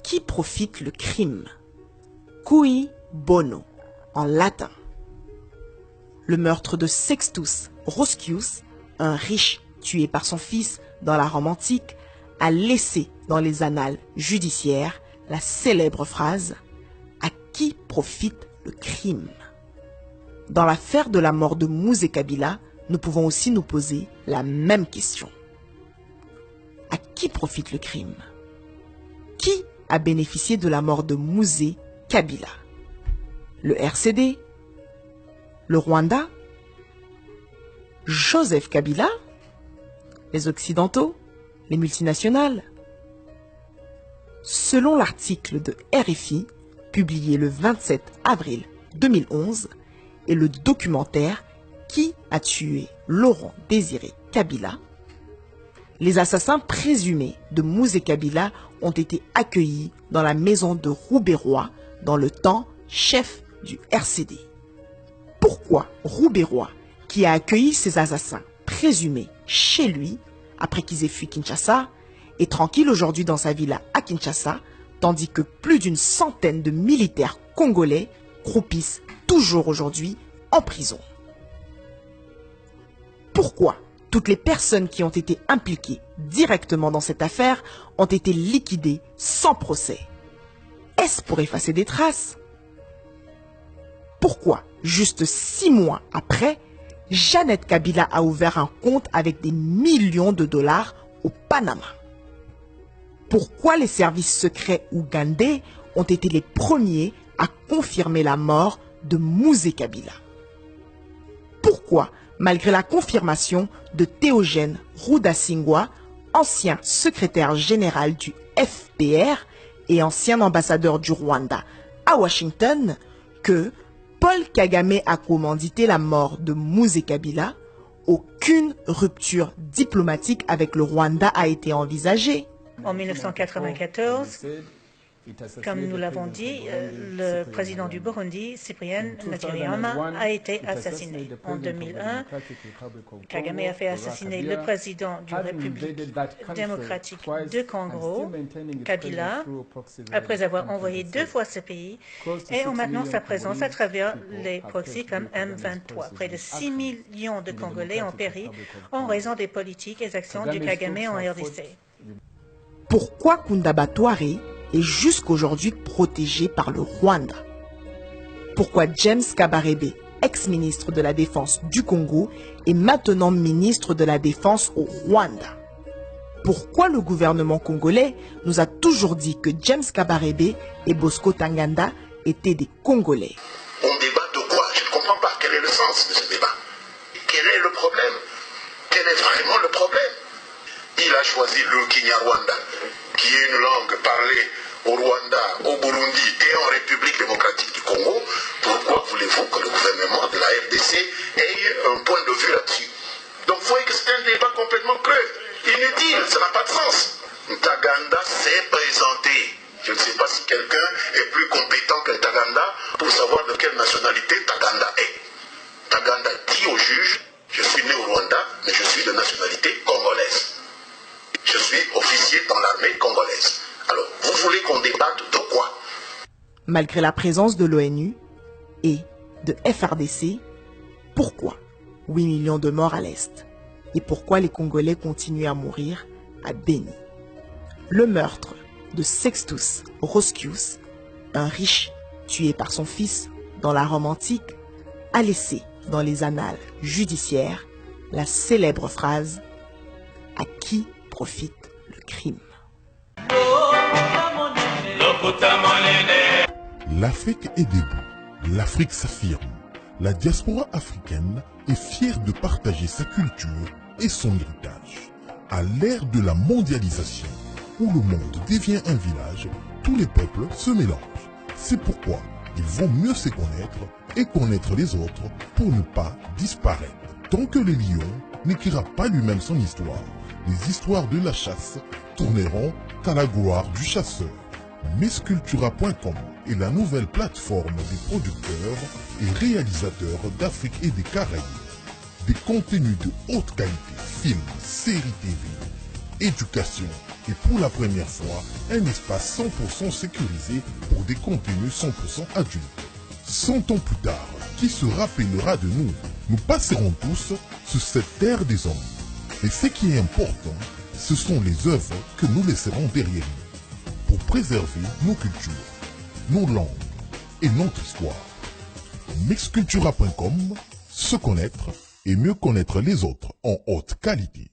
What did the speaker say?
qui profite le crime? Cui bono, en latin. Le meurtre de Sextus Roscius, un riche tué par son fils dans la Rome antique, a laissé dans les annales judiciaires la célèbre phrase « À qui profite le crime ?» Dans l'affaire de la mort de Mouzé Kabila, nous pouvons aussi nous poser la même question. À qui profite le crime? Qui a bénéficié de la mort de Mouzé Kabila? Le RCD? Le Rwanda? Joseph Kabila? Les Occidentaux? Les multinationales? Selon l'article de RFI, publié le 27 avril 2011, et le documentaire « Qui a tué Laurent Désiré Kabila ?», les assassins présumés de Mouzé Kabila ont été accueillis dans la maison de Roubaix-Roy, dans le temps chef du RCD. Pourquoi Roubaix-Roy, qui a accueilli ces assassins présumés chez lui, après qu'ils aient fui Kinshasa, est tranquille aujourd'hui dans sa villa à Kinshasa, tandis que plus d'une centaine de militaires congolais croupissent toujours aujourd'hui en prison? Pourquoi toutes les personnes qui ont été impliquées directement dans cette affaire ont été liquidées sans procès? Est-ce pour effacer des traces? Pourquoi, juste 6 mois après, Jeannette Kabila a ouvert un compte avec des millions de dollars au Panama? Pourquoi les services secrets ougandais ont été les premiers à confirmer la mort de Mouzé Kabila? Pourquoi, malgré la confirmation de Théogène Rudasingwa, ancien secrétaire général du FPR et ancien ambassadeur du Rwanda à Washington, que Paul Kagame a commandité la mort de Mouzé Kabila, aucune rupture diplomatique avec le Rwanda a été envisagée? En 1994, comme nous l'avons dit, le président du Burundi, Cyprien Ntaryamira, a été assassiné. En 2001, Kagame a fait assassiner le président du République démocratique de Congo, Kabila, après avoir envoyé 2 fois ce pays, et en maintenant sa présence à travers les proxys comme M23. Près de 6 millions de Congolais ont péri en raison des politiques et actions du Kagame en RDC. Pourquoi Kundaba Touare est jusqu'aujourd'hui protégé par le Rwanda? Pourquoi James Kabarebe, ex-ministre de la Défense du Congo, est maintenant ministre de la Défense au Rwanda? Pourquoi le gouvernement congolais nous a toujours dit que James Kabarebe et Bosco Ntaganda étaient des Congolais? On débat de quoi? Je ne comprends pas. Quel est le sens de ce débat? Quel est le problème? Quel est vraiment le problème? Il a choisi le Kinyarwanda, qui est une langue parlée au Rwanda, au Burundi et en République démocratique du Congo. Pourquoi voulez-vous que le gouvernement de la RDC ait un point de vue là-dessus? Donc vous voyez que c'est un débat complètement creux, inutile, ça n'a pas de sens. Ntaganda s'est présenté. Je ne sais pas si quelqu'un est plus compétent que Ntaganda pour savoir de quelle nationalité Ntaganda est. Ntaganda dit au juge, je suis né au Rwanda, mais je suis de nationalité congolaise. Je suis officier dans l'armée congolaise. Alors, vous voulez qu'on débatte de quoi? Malgré la présence de l'ONU et de FRDC, pourquoi 8 millions de morts à l'Est? Et pourquoi les Congolais continuent à mourir à Beni? Le meurtre de Sextus Roscius, un riche tué par son fils dans la Rome antique, a laissé dans les annales judiciaires la célèbre phrase « À qui profite le crime ?» L'Afrique est debout, l'Afrique s'affirme. La diaspora africaine est fière de partager sa culture et son héritage. À l'ère de la mondialisation, où le monde devient un village, tous les peuples se mélangent. C'est pourquoi il vaut mieux se connaître et connaître les autres pour ne pas disparaître. Tant que le lion n'écrira pas lui-même son histoire, les histoires de la chasse tourneront à la gloire du chasseur. Mescultura.com est la nouvelle plateforme des producteurs et réalisateurs d'Afrique et des Caraïbes. Des contenus de haute qualité, films, séries TV, éducation et pour la première fois, un espace 100% sécurisé pour des contenus 100% adultes. 100 ans plus tard, qui se rappellera de nous? Nous passerons tous sur cette terre des hommes. Et ce qui est important, ce sont les œuvres que nous laisserons derrière nous pour préserver nos cultures, nos langues et notre histoire. Mixcultura.com, se connaître et mieux connaître les autres en haute qualité.